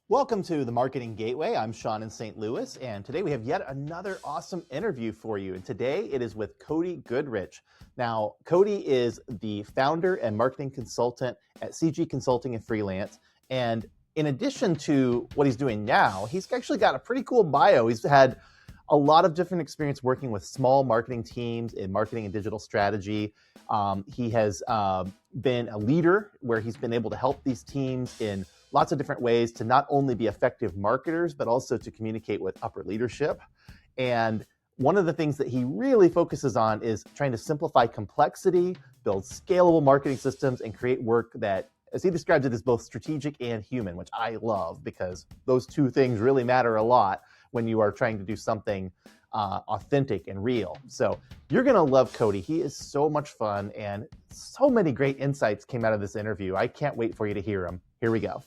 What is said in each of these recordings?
Welcome to the Marketing Gateway. I'm Sean in St. Louis, and today we have yet another awesome interview for you. And today it is with Cody Goodrich. Now, Cody is the founder and marketing consultant at CG Consulting and Freelance. And in addition to what he's doing now, he's actually got a pretty cool bio. He's had a lot of different experience working with small marketing teams in marketing and digital strategy. He has been a leader where he's been able to help these teams in lots of different ways to not only be effective marketers, but also to communicate with upper leadership. And one of the things that he really focuses on is trying to simplify complexity, build scalable marketing systems, and create work that, as he describes it, is both strategic and human, which I love because those two things really matter a lot when you are trying to do something authentic and real. So you're going to love Cody. He is so much fun, and so many great insights came out of this interview. I can't wait for you to hear them. Here we go.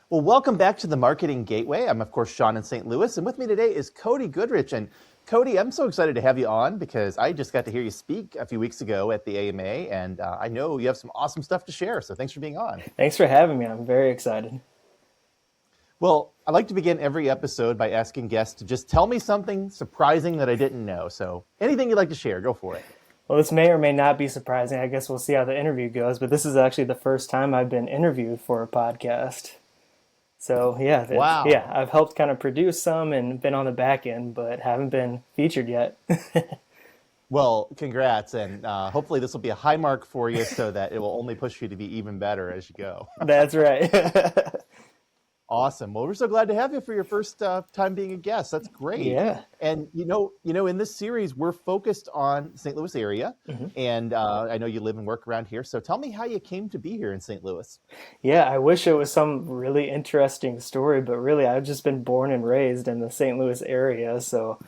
Well, welcome back to the Marketing Gateway. I'm, of course, Sean in St. Louis, and with me today is Cody Goodrich. And Cody, I'm so excited to have you on because I just got to hear you speak a few weeks ago at the AMA, and I know you have some awesome stuff to share, so thanks for being on. Thanks for having me. I'm very excited. Well, I like to begin every episode by asking guests to just tell me something surprising that I didn't know. So anything you'd like to share, go for it. Well, this may or may not be surprising. I guess we'll see how the interview goes, but this is actually the first time I've been interviewed for a podcast. So Wow. I've helped kind of produce some and been on the back end, but haven't been featured yet. Well, congrats, and hopefully this will be a high mark for you so that it will only push you to be even better as you go. That's right. Awesome. Well, we're so glad to have you for your first time being a guest. That's great. Yeah. And you know, in this series, we're focused on St. Louis area, and I know you live and work around here. So tell me how you came to be here in St. Louis. Yeah, I wish it was some really interesting story, but really I've just been born and raised in the St. Louis area. So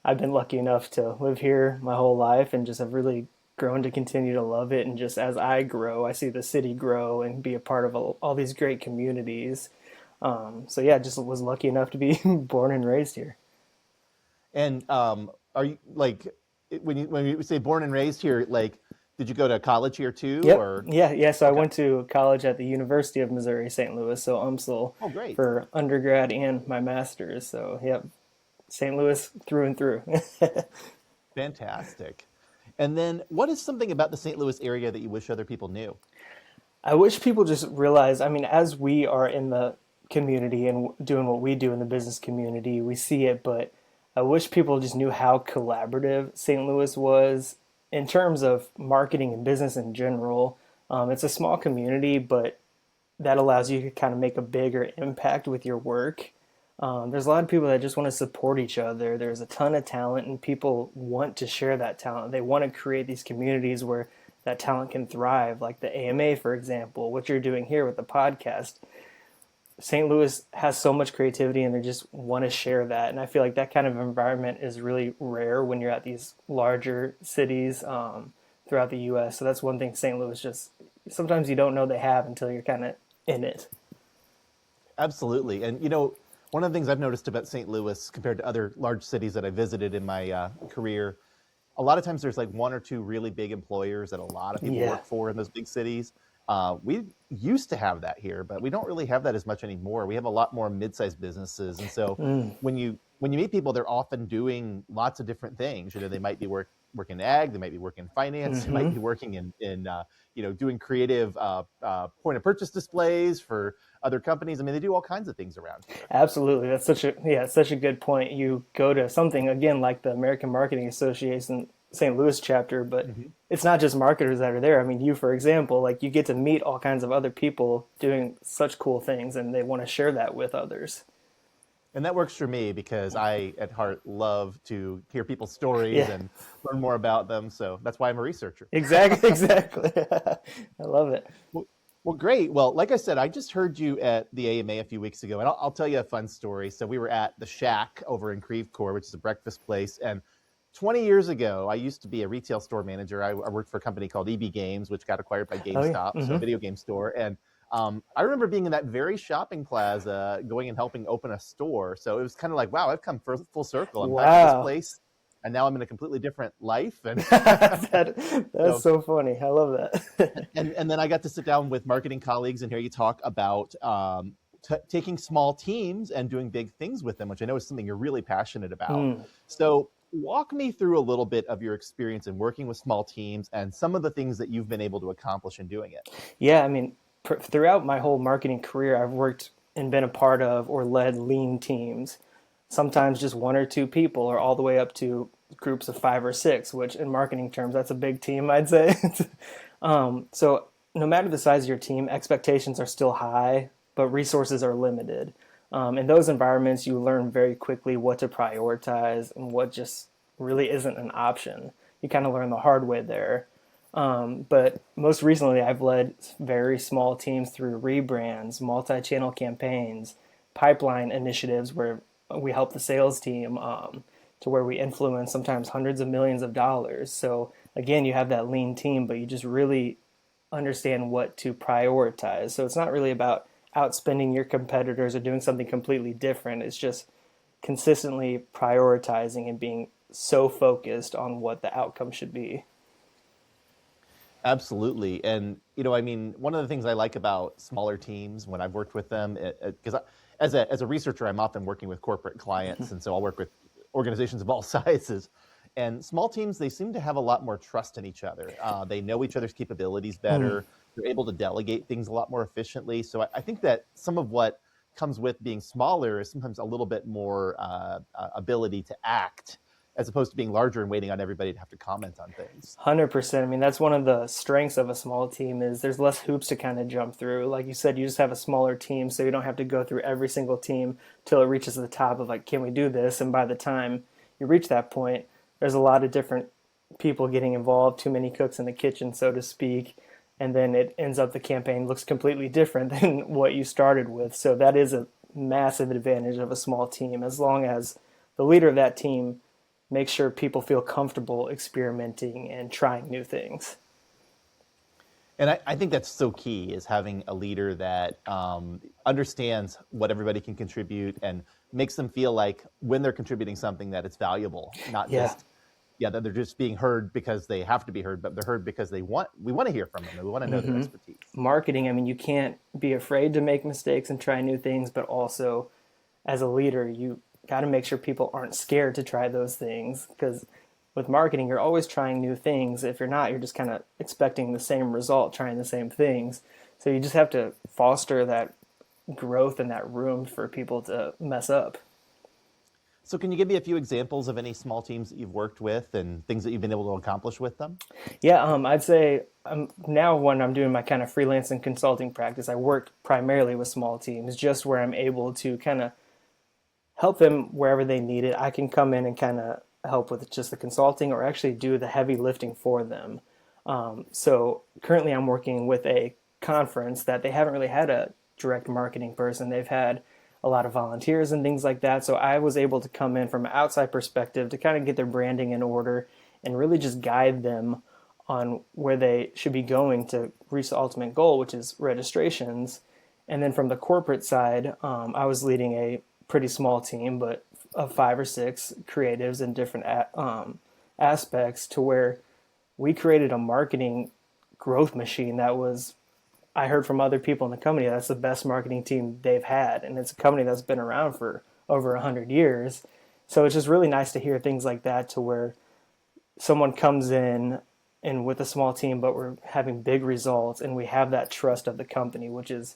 I've been lucky enough to live here my whole life and just have really grown to continue to love it. And just as I grow, I see the city grow and be a part of all these great communities. Just was lucky enough to be born and raised here. And are you like when you say born and raised here? Like, did you go to college here too? Yep. Or Yeah. So I went to college at the University of Missouri St. Louis, so UMSL, oh, great, for undergrad and my master's. So yep, St. Louis through and through. Fantastic. And then, what is something about the St. Louis area that you wish other people knew? I wish people just realize. I mean, as we are in the community and doing what we do in the business community, we see it, but I wish people just knew how collaborative St. Louis was in terms of marketing and business in general. It's a small community, but that allows you to kind of make a bigger impact with your work. There's a lot of people that just want to support each other. There's a ton of talent, and people want to share that talent. They want to create these communities where that talent can thrive, like the AMA, for example, what you're doing here with the podcast. St. Louis has so much creativity, and they just want to share that. And I feel like that kind of environment is really rare when you're at these larger cities throughout the U.S. So that's one thing St. Louis just sometimes you don't know they have until you're kind of in it. Absolutely. And one of the things I've noticed about St. Louis compared to other large cities that I visited in my career, a lot of times there's like one or two really big employers that a lot of people work for in those big cities. We used to have that here, but we don't really have that as much anymore. We have a lot more mid-sized businesses. And so when you meet people, they're often doing lots of different things. They might be working in ag, they might be working in finance, they might be working in doing creative point of purchase displays for other companies. I mean, they do all kinds of things around here. Absolutely. That's such a good point. You go to something, again, like the American Marketing Association St. Louis chapter, but it's not just marketers that are there. I mean, you, for example, like you get to meet all kinds of other people doing such cool things, and they want to share that with others. And that works for me because I, at heart, love to hear people's stories and learn more about them. So that's why I'm a researcher. Exactly. I love it. Well, great. Well, like I said, I just heard you at the AMA a few weeks ago, and I'll tell you a fun story. So we were at the Shack over in Creve Coeur, which is a breakfast place, and 20 years ago, I used to be a retail store manager. I worked for a company called EB Games, which got acquired by GameStop, so a video game store. And I remember being in that very shopping plaza, going and helping open a store. So it was kind of like, wow, I've come full circle. I'm back at this place, and now I'm in a completely different life. And that's so funny. I love that. and then I got to sit down with marketing colleagues and hear you talk about taking small teams and doing big things with them, which I know is something you're really passionate about. Mm. So walk me through a little bit of your experience in working with small teams and some of the things that you've been able to accomplish in doing it. Yeah, I mean, throughout my whole marketing career, I've worked and been a part of or led lean teams. Sometimes just one or two people, or all the way up to groups of 5 or 6, which in marketing terms, that's a big team, I'd say. So no matter the size of your team, expectations are still high, but resources are limited. In those environments, you learn very quickly what to prioritize and what just really isn't an option. You kind of learn the hard way there. But most recently, I've led very small teams through rebrands, multi-channel campaigns, pipeline initiatives where we help the sales team to where we influence sometimes hundreds of millions of dollars. So again, you have that lean team, but you just really understand what to prioritize. So it's not really about outspending your competitors or doing something completely different. It's just consistently prioritizing and being so focused on what the outcome should be. Absolutely. And, I mean, one of the things I like about smaller teams when I've worked with them, because as a researcher, I'm often working with corporate clients. And so I'll work with organizations of all sizes. And small teams, they seem to have a lot more trust in each other. They know each other's capabilities better. They're able to delegate things a lot more efficiently. So I think that some of what comes with being smaller is sometimes a little bit more ability to act, as opposed to being larger and waiting on everybody to have to comment on things. 100%. I mean, that's one of the strengths of a small team is there's less hoops to kind of jump through. Like you said, you just have a smaller team, so you don't have to go through every single team till it reaches the top of like, can we do this? And by the time you reach that point, there's a lot of different people getting involved, too many cooks in the kitchen, so to speak. And then it ends up the campaign looks completely different than what you started with. So that is a massive advantage of a small team, as long as the leader of that team make sure people feel comfortable experimenting and trying new things. And I think that's so key, is having a leader that understands what everybody can contribute and makes them feel like when they're contributing something that it's valuable, not just that they're just being heard because they have to be heard, but they're heard because we want to hear from them. We want to know their expertise. Marketing, I mean, you can't be afraid to make mistakes and try new things, but also as a leader, you got to make sure people aren't scared to try those things, because with marketing, you're always trying new things. If you're not, you're just kind of expecting the same result, trying the same things. So you just have to foster that growth and that room for people to mess up. So can you give me a few examples of any small teams that you've worked with and things that you've been able to accomplish with them? Yeah, I'd say now when I'm doing my kind of freelance and consulting practice, I work primarily with small teams, just where I'm able to kind of help them wherever they need it. I can come in and kind of help with just the consulting or actually do the heavy lifting for them. So currently I'm working with a conference that they haven't really had a direct marketing person. They've had a lot of volunteers and things like that. So I was able to come in from an outside perspective to kind of get their branding in order and really just guide them on where they should be going to reach the ultimate goal, which is registrations. And then from the corporate side, I was leading a pretty small team, but of 5 or 6 creatives in different aspects, to where we created a marketing growth machine that was, I heard from other people in the company, that's the best marketing team they've had. And it's a company that's been around for over 100 years. So it's just really nice to hear things like that, to where someone comes in and with a small team, but we're having big results and we have that trust of the company, which is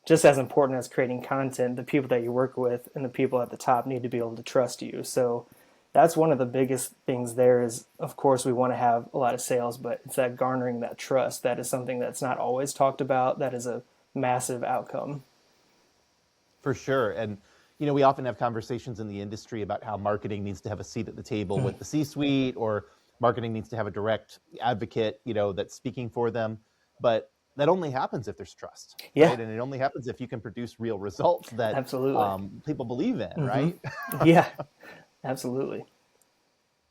just as important as creating content. The people that you work with and the people at the top need to be able to trust you. So that's one of the biggest things there is, of course, we want to have a lot of sales, but it's that garnering that trust. That is something that's not always talked about. That is a massive outcome. For sure. And, we often have conversations in the industry about how marketing needs to have a seat at the table with the C-suite, or marketing needs to have a direct advocate, that's speaking for them. But that only happens if there's trust, right? And it only happens if you can produce real results that absolutely people believe in, right? Yeah, absolutely.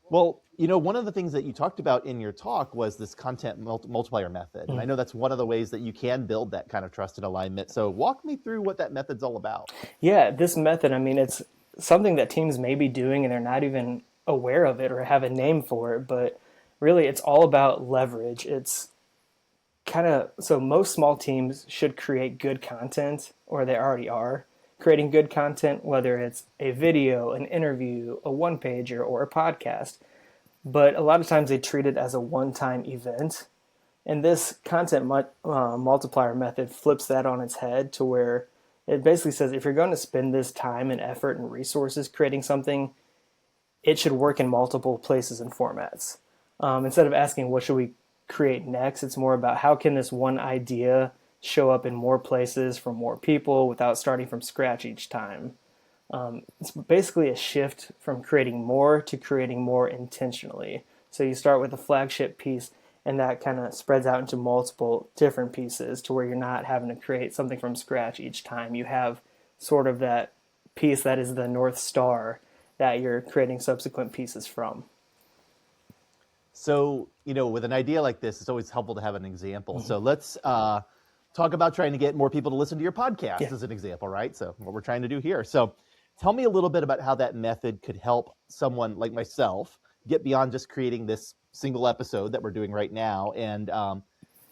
Well, one of the things that you talked about in your talk was this content multiplier method. And I know that's one of the ways that you can build that kind of trust and alignment. So walk me through what that method's all about. Yeah, this method, I mean, it's something that teams may be doing and they're not even aware of it or have a name for it, but really it's all about leverage. It's so most small teams should create good content or they already are creating good content, whether it's a video, an interview, a one-pager, or a podcast. But a lot of times they treat it as a one-time event. And this content multiplier method flips that on its head to where it basically says if you're going to spend this time and effort and resources creating something, it should work in multiple places and formats. Instead of asking what should we create next, it's more about how can this one idea show up in more places for more people without starting from scratch each time. It's basically a shift from creating more to creating more intentionally. So you start with a flagship piece, and that kind of spreads out into multiple different pieces to where you're not having to create something from scratch each time. You have sort of that piece that is the North Star that you're creating subsequent pieces from. So, with an idea like this, it's always helpful to have an example. So let's talk about trying to get more people to listen to your podcast as an example, right? So what we're trying to do here. So tell me a little bit about how that method could help someone like myself get beyond just creating this single episode that we're doing right now and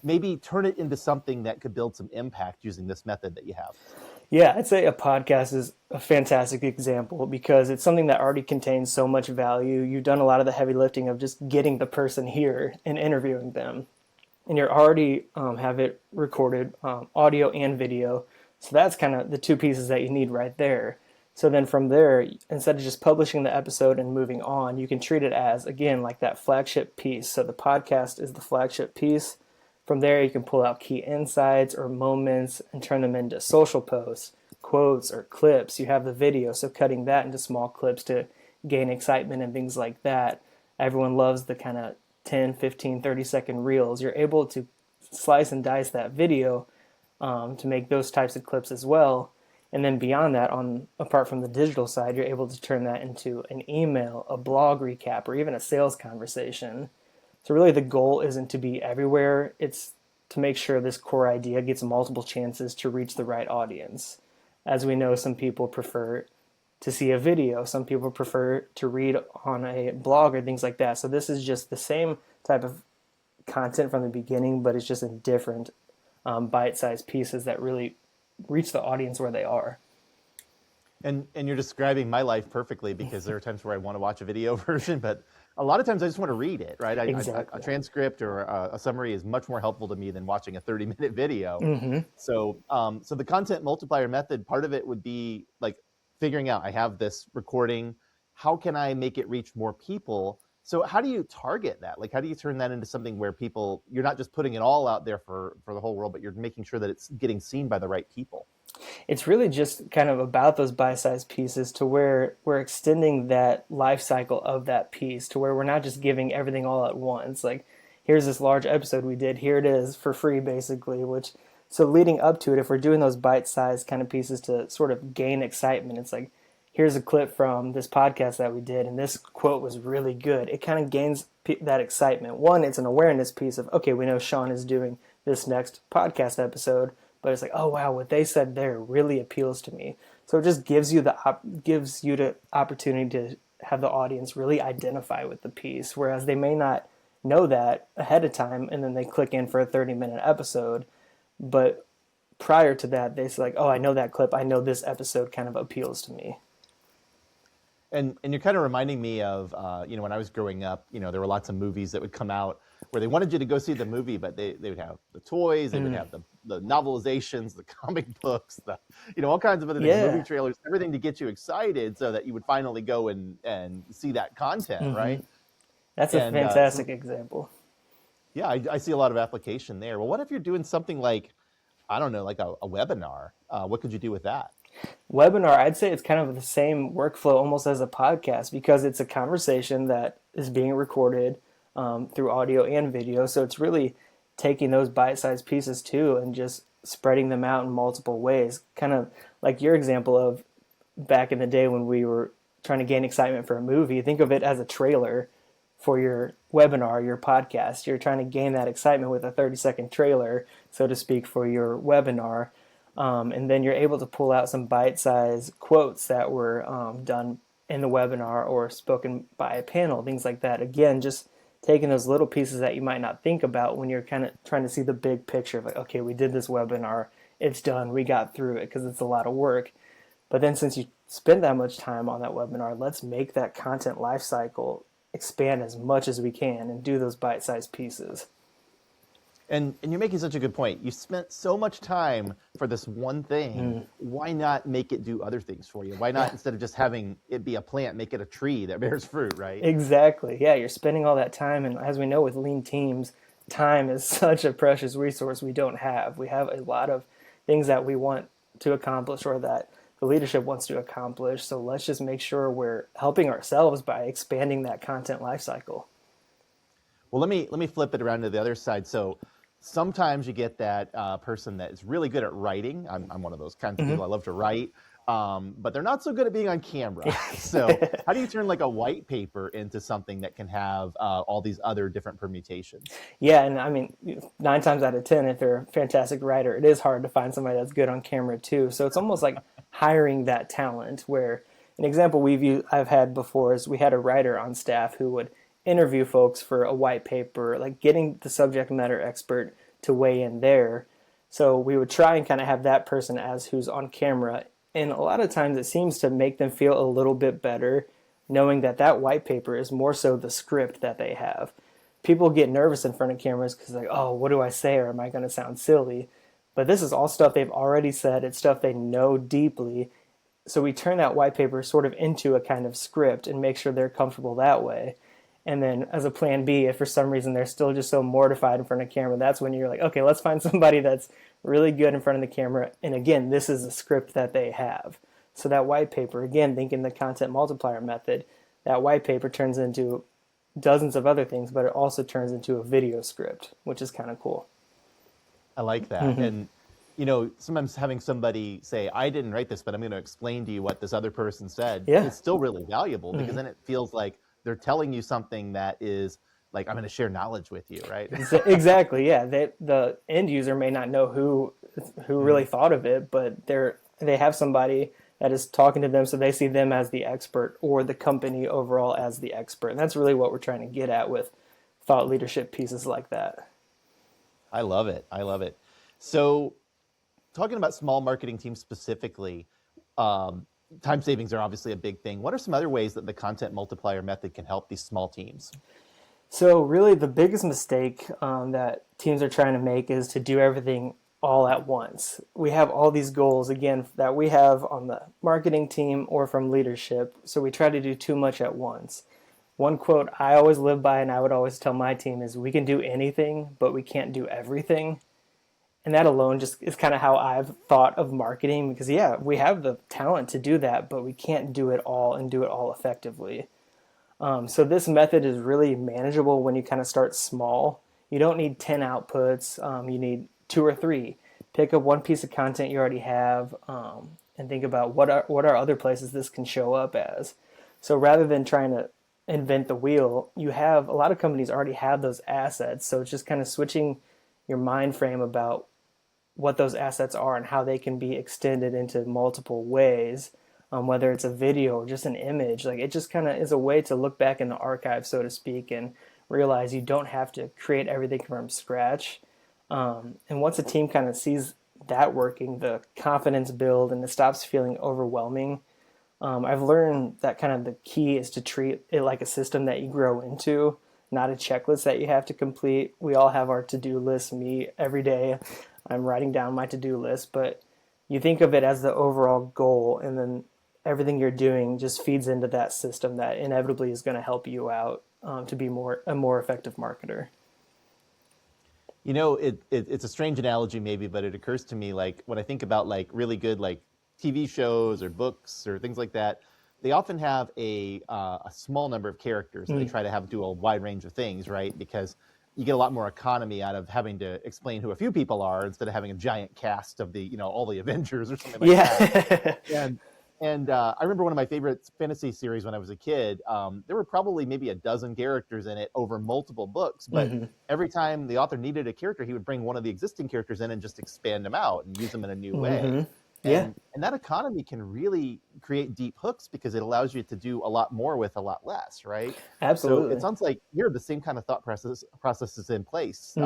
maybe turn it into something that could build some impact using this method that you have. Yeah, I'd say a podcast is a fantastic example because it's something that already contains so much value. You've done a lot of the heavy lifting of just getting the person here and interviewing them. And you're already have it recorded, audio and video. So that's kind of the two pieces that you need right there. So then from there, instead of just publishing the episode and moving on, you can treat it as, again, like that flagship piece. So the podcast is the flagship piece. From there, you can pull out key insights or moments and turn them into social posts, quotes, or clips. You have the video, so cutting that into small clips to gain excitement and things like that. Everyone loves the kind of 10, 15, 30-second reels. You're able to slice and dice that video to make those types of clips as well. And then beyond that, apart from the digital side, you're able to turn that into an email, a blog recap, or even a sales conversation. So really the goal isn't to be everywhere. It's to make sure this core idea gets multiple chances to reach the right audience. As we know, some people prefer to see a video. Some people prefer to read on a blog or things like that. So this is just the same type of content from the beginning, but it's just in different bite-sized pieces that really reach the audience where they are. And you're describing my life perfectly because there are times where I want to watch a video version, but a lot of times I just want to read it, right? Exactly. A transcript or a summary is much more helpful to me than watching a 30-minute video. Mm-hmm. So the content multiplier method, part of it would be like figuring out, I have this recording, how can I make it reach more people? So how do you target that? Like, how do you turn that into something where people, you're not just putting it all out there for the whole world, but you're making sure that it's getting seen by the right people? It's really just kind of about those bite-sized pieces to where we're extending that life cycle of that piece to where we're not just giving everything all at once. Like, here's this large episode we did, here it is for free, basically, so leading up to it, if we're doing those bite-sized kind of pieces to sort of gain excitement, it's like, here's a clip from this podcast that we did, and this quote was really good. It kind of gains that excitement. One, it's an awareness piece of, okay, we know Sean is doing this next podcast episode, but it's like, oh wow, what they said there really appeals to me. So it just gives you the opportunity to have the audience really identify with the piece, whereas they may not know that ahead of time, and then they click in for a 30-minute episode. But prior to that, they say like, oh, I know that clip. I know this episode kind of appeals to me. And you're kind of reminding me of, when I was growing up, there were lots of movies that would come out where they wanted you to go see the movie, but they would have the toys, they would have the novelizations, the comic books, all kinds of other things, movie trailers, everything to get you excited so that you would finally go and see that content, right? That's a fantastic example. Yeah, I see a lot of application there. Well, what if you're doing something like, I don't know, like a webinar? What could you do with that? Webinar, I'd say it's kind of the same workflow almost as a podcast because it's a conversation that is being recorded through audio and video. So it's really taking those bite-sized pieces too and just spreading them out in multiple ways. Kind of like your example of back in the day when we were trying to gain excitement for a movie. Think of it as a trailer for your webinar, your podcast. You're trying to gain that excitement with a 30-second trailer, so to speak, for your webinar. And then you're able to pull out some bite-sized quotes that were done in the webinar or spoken by a panel, things like that. Again, just taking those little pieces that you might not think about when you're kind of trying to see the big picture of like, okay, we did this webinar it's done. We got through it because it's a lot of work. But then since you spend that much time on that webinar, let's make that content lifecycle expand as much as we can and do those bite-sized pieces. And you're making such a good point. You spent so much time for this one thing. Why not make it do other things for you? Why not, instead of just having it be a plant, make it a tree that bears fruit, right? Exactly. Yeah, you're spending all that time. And as we know with lean teams, time is such a precious resource we don't have. We have a lot of things that we want to accomplish or that the leadership wants to accomplish. So let's just make sure we're helping ourselves by expanding that content lifecycle. Well, let me flip it around to the other side. So sometimes you get that person that is really good at writing. I'm one of those kinds of people. I love to write, but they're not so good at being on camera. So how do you turn like a white paper into something that can have all these other different permutations? Yeah, and I mean, 9 times out of 10, if they're a fantastic writer, it is hard to find somebody that's good on camera too. So it's almost like hiring that talent. Where an example I've had before is we had a writer on staff who would interview folks for a white paper, like getting the subject matter expert to weigh in there. So we would try and kind of have that person as who's on camera. And a lot of times it seems to make them feel a little bit better knowing that that white paper is more so the script that they have. People get nervous in front of cameras because like, oh, what do I say, or am I going to sound silly? But this is all stuff they've already said. It's stuff they know deeply. So we turn that white paper sort of into a kind of script and make sure they're comfortable that way. And then as a plan B, if for some reason they're still just so mortified in front of camera, that's when you're like, okay, let's find somebody that's really good in front of the camera. And again, this is a script that they have. So that white paper, again, thinking the content multiplier method, that white paper turns into dozens of other things, but it also turns into a video script, which is kind of cool. I like that. And sometimes having somebody say, I didn't write this, but I'm going to explain to you what this other person said, is still really valuable, because then it feels like they're telling you something that is like, I'm going to share knowledge with you, right? Exactly. Yeah. The end user may not know who really thought of it, but they have somebody that is talking to them, so they see them as the expert, or the company overall as the expert. And that's really what we're trying to get at with thought leadership pieces like that. I love it. I love it. So talking about small marketing teams specifically, time savings are obviously a big thing. What are some other ways that the content multiplier method can help these small teams? So really the biggest mistake that teams are trying to make is to do everything all at once. We have all these goals, again, that we have on the marketing team or from leadership, so we try to do too much at once. One quote I always live by, and I would always tell my team, is we can do anything, but we can't do everything. And that alone just is kind of how I've thought of marketing, because yeah, we have the talent to do that, but we can't do it all and do it all effectively. So this method is really manageable when you kind of start small. You don't need 10 outputs. You need 2 or 3. Pick up one piece of content you already have, and think about what are other places this can show up as. So rather than trying to invent the wheel, a lot of companies already have those assets. So it's just kind of switching your mind frame about what those assets are and how they can be extended into multiple ways, whether it's a video or just an image. Like, it just kind of is a way to look back in the archive, so to speak, and realize you don't have to create everything from scratch. And once a team kind of sees that working, the confidence build and it stops feeling overwhelming. I've learned that kind of the key is to treat it like a system that you grow into, not a checklist that you have to complete. We all have our to-do list. Me, every day I'm writing down my to-do list, but you think of it as the overall goal, and then everything you're doing just feeds into that system that inevitably is going to help you out to be a more effective marketer. It's a strange analogy maybe, but it occurs to me, like, when I think about like really good like TV shows or books or things like that, they often have a small number of characters, and they try to do a wide range of things, right? Because you get a lot more economy out of having to explain who a few people are instead of having a giant cast of all the Avengers or something like that. And I remember one of my favorite fantasy series when I was a kid. There were probably maybe a dozen characters in it over multiple books, but every time the author needed a character, he would bring one of the existing characters in and just expand them out and use them in a new way. And that economy can really create deep hooks because it allows you to do a lot more with a lot less, right? Absolutely. So it sounds like you're the same kind of thought processes in place.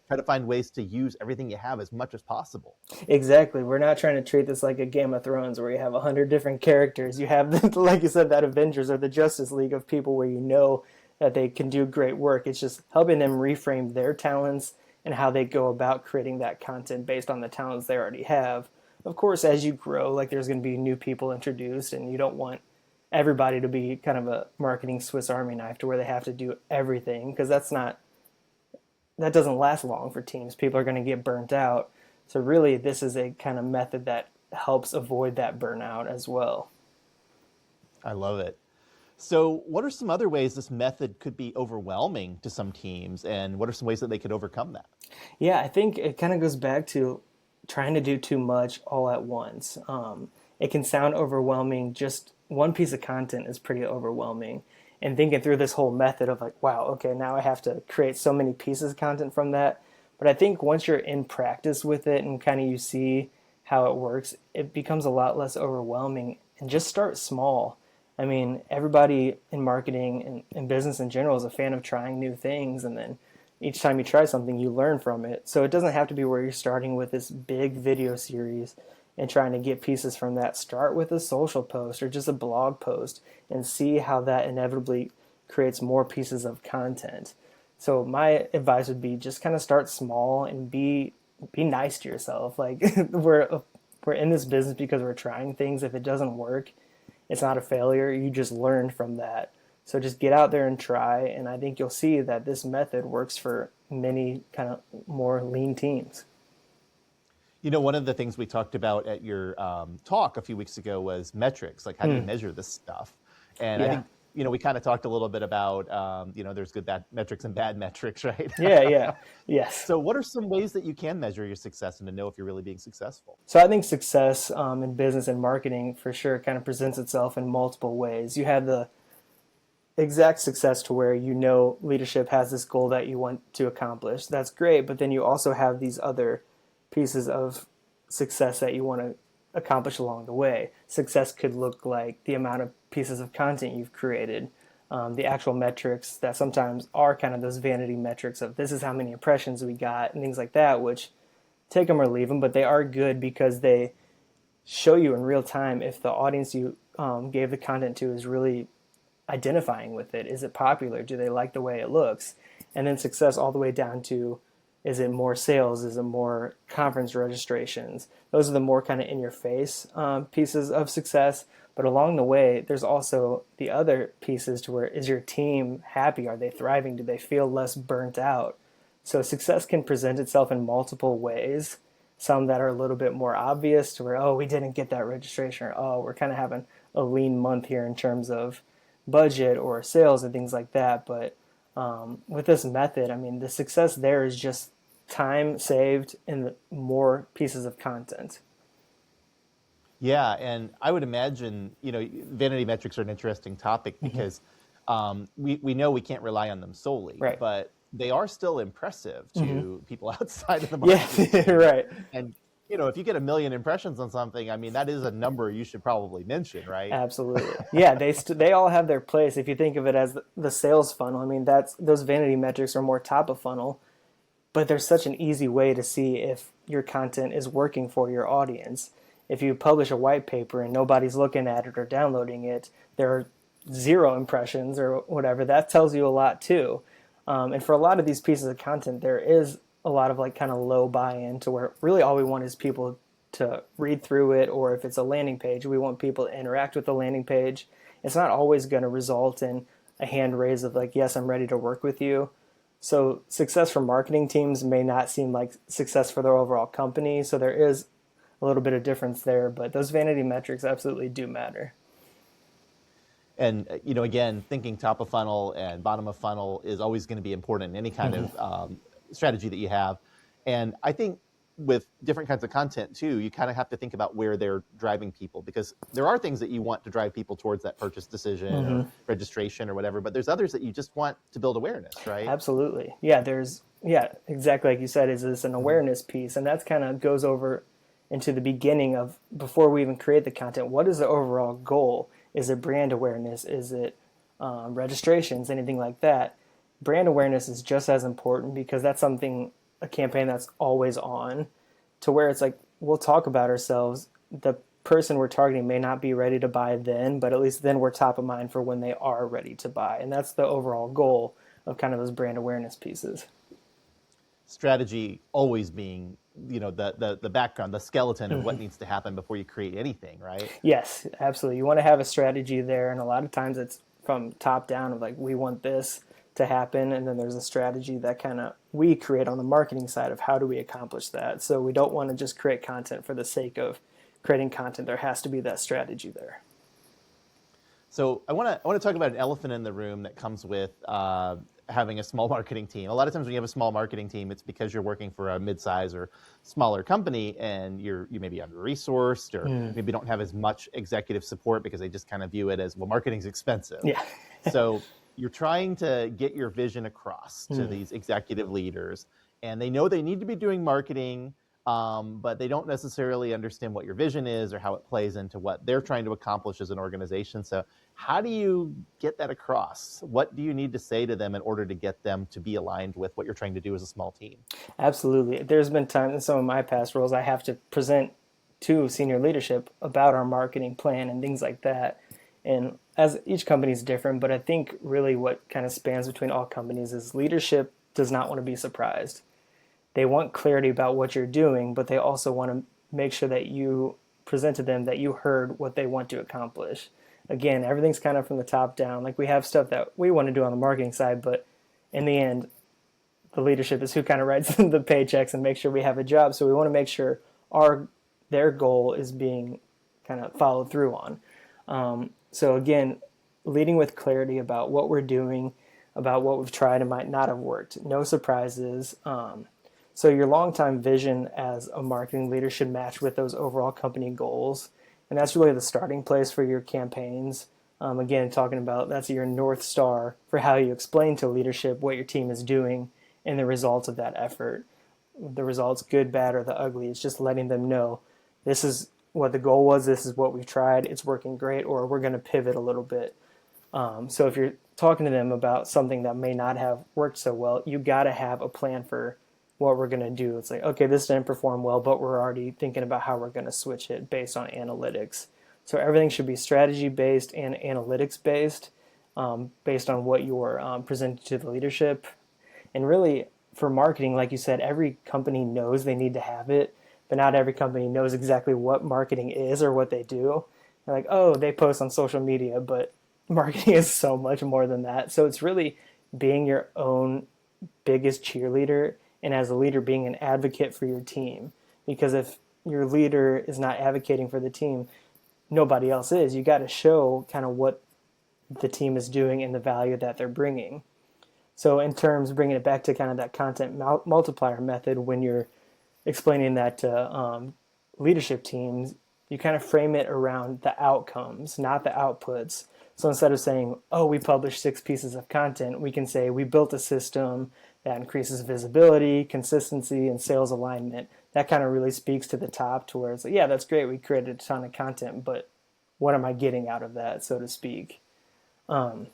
try to find ways to use everything you have as much as possible. Exactly. We're not trying to treat this like a Game of Thrones where you have 100 different characters. You have, like you said, that Avengers or the Justice League of people where you know that they can do great work. It's just helping them reframe their talents and how they go about creating that content based on the talents they already have. Of course, as you grow, like there's going to be new people introduced, and you don't want everybody to be kind of a marketing Swiss Army knife to where they have to do everything, because that doesn't last long for teams. People are going to get burnt out. So really, this is a kind of method that helps avoid that burnout as well. I love it. So what are some other ways this method could be overwhelming to some teams, and what are some ways that they could overcome that? Yeah, I think it kind of goes back to trying to do too much all at once. It can sound overwhelming. Just one piece of content is pretty overwhelming. And thinking through this whole method of like, wow, okay, now I have to create so many pieces of content from that. But I think once you're in practice with it and kind of you see how it works, it becomes a lot less overwhelming. And just start small. I mean, everybody in marketing and business in general is a fan of trying new things. And then each time you try something, you learn from it. So it doesn't have to be where you're starting with this big video series and trying to get pieces from that. Start with a social post or just a blog post and see how that inevitably creates more pieces of content. So my advice would be just kind of start small and be nice to yourself. Like we're in this business because we're trying things. If it doesn't work, it's not a failure. You just learn from that. So just get out there and try. And I think you'll see that this method works for many kind of more lean teams. You know, one of the things we talked about at your talk a few weeks ago was metrics, like how do you measure this stuff? And I think, you know, we kind of talked a little bit about, you know, there's good bad metrics and bad metrics, right? Yes. So what are some ways that you can measure your success and to know if you're really being successful? So I think success in business and marketing for sure kind of presents itself in multiple ways. You have the exact success to where you know leadership has this goal that you want to accomplish. That's great, but then you also have these other pieces of success that you want to accomplish along the way. Success could look like the amount of pieces of content you've created, the actual metrics that sometimes are kind of those vanity metrics of this is how many impressions we got and things like that, which take them or leave them, but they are good because they show you in real time if the audience you gave the content to is really identifying with it. Is it popular? Do they like the way it looks? And then success all the way down to, is it more sales? Is it more conference registrations? Those are the more kind of in-your-face pieces of success. But along the way, there's also the other pieces to where, is your team happy? Are they thriving? Do they feel less burnt out? So success can present itself in multiple ways. Some that are a little bit more obvious to where, oh, we didn't get that registration, or oh, we're kind of having a lean month here in terms of budget or sales and things like that. But with this method, I mean, the success there is just time saved and more pieces of content. Yeah, and I would imagine, you know, vanity metrics are an interesting topic because we know we can't rely on them solely, right, but they are still impressive to people outside of the market. Yeah, right. And, you know, if you get 1 million impressions on something, I mean, that is a number you should probably mention, right? Absolutely. Yeah, they all have their place. If you think of it as the sales funnel, I mean, those vanity metrics are more top of funnel, but there's such an easy way to see if your content is working for your audience. If you publish a white paper and nobody's looking at it or downloading it, there are 0 impressions or whatever, that tells you a lot too. And for a lot of these pieces of content, there is a lot of like kind of low buy-in to where really all we want is people to read through it, or if it's a landing page, we want people to interact with the landing page. It's not always going to result in a hand raise of like, yes, I'm ready to work with you. So success for marketing teams may not seem like success for their overall company. So there is a little bit of difference there, but those vanity metrics absolutely do matter. And, you know, again, thinking top of funnel and bottom of funnel is always going to be important in any kind of strategy that you have. And I think with different kinds of content too, you kind of have to think about where they're driving people, because there are things that you want to drive people towards that purchase decision or registration or whatever, but there's others that you just want to build awareness, right? Absolutely. Yeah, exactly like you said, is this an awareness piece? And that's kind of goes over into the beginning of, before we even create the content, what is the overall goal? Is it brand awareness? Is it registrations, anything like that? Brand awareness is just as important, because that's something a campaign that's always on, to where it's like we'll talk about ourselves. The person we're targeting may not be ready to buy then, but at least then we're top of mind for when they are ready to buy. And that's the overall goal of kind of those brand awareness pieces. Strategy always being, the background, the skeleton of what needs to happen before you create anything, right? Yes, absolutely. You want to have a strategy there, and a lot of times it's from top down of like we want this to happen, and then there's a strategy that kind of we create on the marketing side of how do we accomplish that. So we don't want to just create content for the sake of creating content. There has to be that strategy there. So I want to talk about an elephant in the room that comes with having a small marketing team. A lot of times when you have a small marketing team, it's because you're working for a mid-size or smaller company, and you may be under-resourced, or maybe don't have as much executive support because they just kind of view it as, well, marketing's expensive. Yeah. So you're trying to get your vision across to these executive leaders, and they know they need to be doing marketing, but they don't necessarily understand what your vision is or how it plays into what they're trying to accomplish as an organization. So how do you get that across? What do you need to say to them in order to get them to be aligned with what you're trying to do as a small team? Absolutely. There's been times in some of my past roles I have to present to senior leadership about our marketing plan and things like that. And as each company is different, but I think really what kind of spans between all companies is leadership does not want to be surprised. They want clarity about what you're doing, but they also want to make sure that you present to them that you heard what they want to accomplish. Again, everything's kind of from the top down. Like we have stuff that we want to do on the marketing side, but in the end, the leadership is who kind of writes the paychecks and makes sure we have a job. So we want to make sure their goal is being kind of followed through on. So again, leading with clarity about what we're doing, about what we've tried and might not have worked. No surprises. So your long-time vision as a marketing leader should match with those overall company goals. And that's really the starting place for your campaigns. Again, talking about that's your North Star for how you explain to leadership what your team is doing and the results of that effort. The results, good, bad, or the ugly, it's just letting them know this is what the goal was, this is what we've tried, it's working great, or we're going to pivot a little bit. So if you're talking to them about something that may not have worked so well, you got to have a plan for what we're going to do. It's like, okay, this didn't perform well, but we're already thinking about how we're going to switch it based on analytics. So everything should be strategy-based and analytics-based, based on what you're presenting to the leadership. And really, for marketing, like you said, every company knows they need to have it, but not every company knows exactly what marketing is or what they do. They're like, oh, they post on social media, but marketing is so much more than that. So it's really being your own biggest cheerleader, and as a leader being an advocate for your team. Because if your leader is not advocating for the team, nobody else is. You got to show kind of what the team is doing and the value that they're bringing. So in terms, bringing it back to kind of that content multiplier method, when you're explaining that to leadership teams, you kind of frame it around the outcomes, not the outputs. So instead of saying, oh, we published 6 pieces of content, we can say we built a system that increases visibility, consistency, and sales alignment. That kind of really speaks to the top to where it's like, yeah, that's great. We created a ton of content, but what am I getting out of that, so to speak? And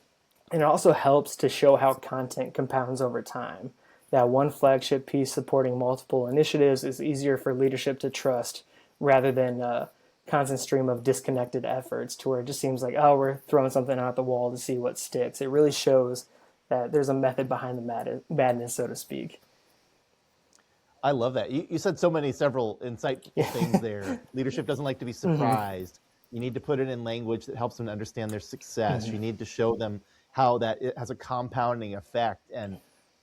it also helps to show how content compounds over time. That one flagship piece supporting multiple initiatives is easier for leadership to trust rather than a constant stream of disconnected efforts to where it just seems like, oh, we're throwing something out the wall to see what sticks. It really shows that there's a method behind the madness, so to speak. I love that. You said several insightful things there. Leadership doesn't like to be surprised. You need to put it in language that helps them to understand their success. You need to show them how that it has a compounding effect, and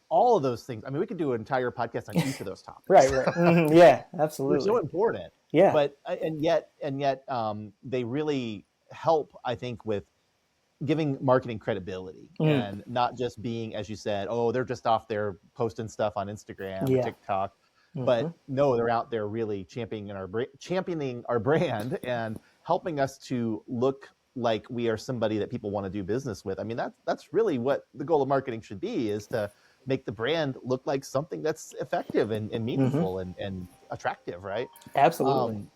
all of those things. I mean, we could do an entire podcast on each of those topics. Right. Yeah, absolutely. They're so important. Yeah. But and yet, they really help, I think, with giving marketing credibility and not just being, as you said, oh, they're just off there posting stuff on Instagram or TikTok. But no, they're out there really championing our brand and helping us to look like we are somebody that people want to do business with. I mean, that's really what the goal of marketing should be, is to make the brand look like something that's effective and meaningful and attractive, right? Absolutely.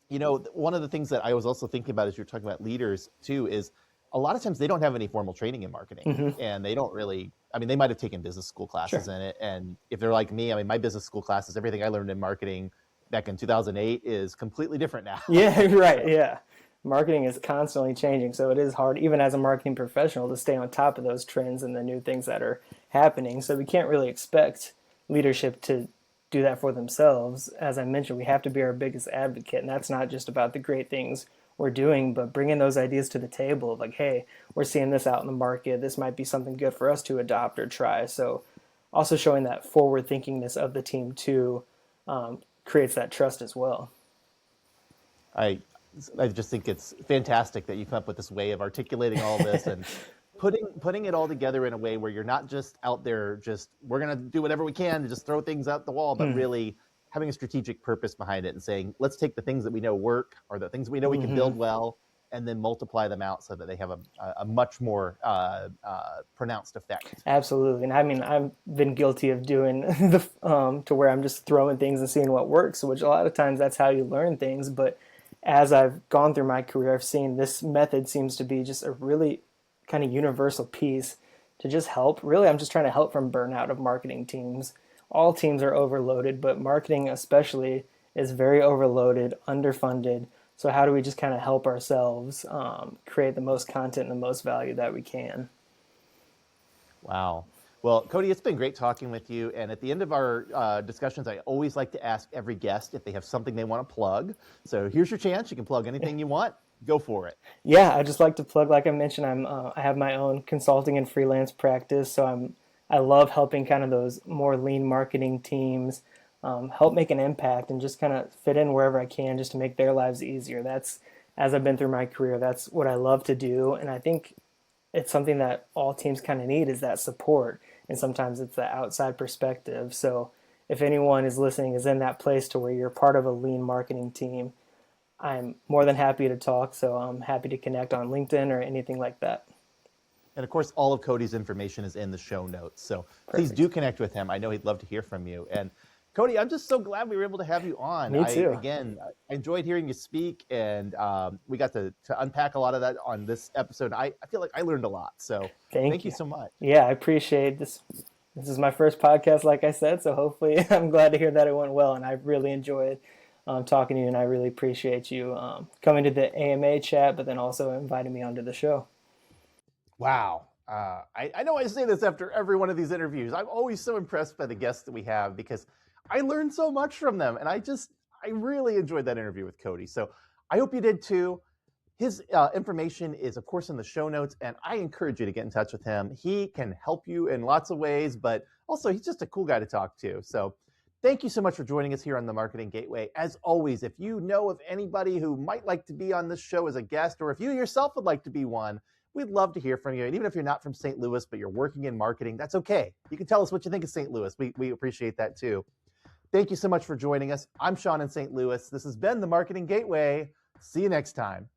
One of the things that I was also thinking about as you're talking about leaders too is a lot of times they don't have any formal training in marketing, and they don't really, I mean, they might have taken business school classes in it. And if they're like me, I mean, my business school classes, everything I learned in marketing back in 2008 is completely different now. Yeah, right. Yeah. Marketing is constantly changing. So it is hard, even as a marketing professional, to stay on top of those trends and the new things that are happening. So we can't really expect leadership to do that for themselves. As I mentioned, we have to be our biggest advocate. And that's not just about the great things we're doing, but bringing those ideas to the table of like, hey, we're seeing this out in the market. This might be something good for us to adopt or try. So also showing that forward thinkingness of the team too creates that trust as well. I just think it's fantastic that you come up with this way of articulating all this and putting it all together in a way where you're not just out there just we're going to do whatever we can to just throw things out the wall, but really having a strategic purpose behind it and saying, let's take the things that we know work or the things we know we can build well and then multiply them out so that they have a much more pronounced effect. Absolutely. And I mean, I've been guilty of doing the to where I'm just throwing things and seeing what works, which a lot of times that's how you learn things. But as I've gone through my career, I've seen this method seems to be just a really kind of universal piece to just help. Really, I'm just trying to help from burnout of marketing teams. All teams are overloaded, but marketing especially is very overloaded, underfunded. So how do we just kind of help ourselves create the most content and the most value that we can? Wow. Well, Cody, it's been great talking with you. And at the end of our discussions, I always like to ask every guest if they have something they want to plug. So here's your chance. You can plug anything you want. Go for it. Yeah, I just like to plug, like I mentioned, I have my own consulting and freelance practice. So I love helping kind of those more lean marketing teams help make an impact and just kind of fit in wherever I can just to make their lives easier. That's, as I've been through my career, that's what I love to do. And I think it's something that all teams kind of need is that support. And sometimes it's the outside perspective. So if anyone is listening is in that place to where you're part of a lean marketing team, I'm more than happy to talk. So I'm happy to connect on LinkedIn or anything like that. And of course, all of Cody's information is in the show notes. So please do connect with him. I know he'd love to hear from you. And Cody, I'm just so glad we were able to have you on. Me too. I enjoyed hearing you speak, and we got to unpack a lot of that on this episode. I feel like I learned a lot. So thank you so much. Yeah, I appreciate this. This is my first podcast, like I said, so hopefully I'm glad to hear that it went well, and I really enjoyed talking to you, and I really appreciate you coming to the AMA chat, but then also inviting me onto the show. Wow. I know I say this after every one of these interviews. I'm always so impressed by the guests that we have because I learned so much from them. And I really enjoyed that interview with Cody. So I hope you did too. His information is, of course, in the show notes. And I encourage you to get in touch with him. He can help you in lots of ways, but also he's just a cool guy to talk to. So thank you so much for joining us here on the Marketing Gateway. As always, if you know of anybody who might like to be on this show as a guest, or if you yourself would like to be one, we'd love to hear from you. And even if you're not from St. Louis, but you're working in marketing, that's okay. You can tell us what you think of St. Louis. We appreciate that too. Thank you so much for joining us. I'm Sean in St. Louis. This has been the Marketing Gateway. See you next time.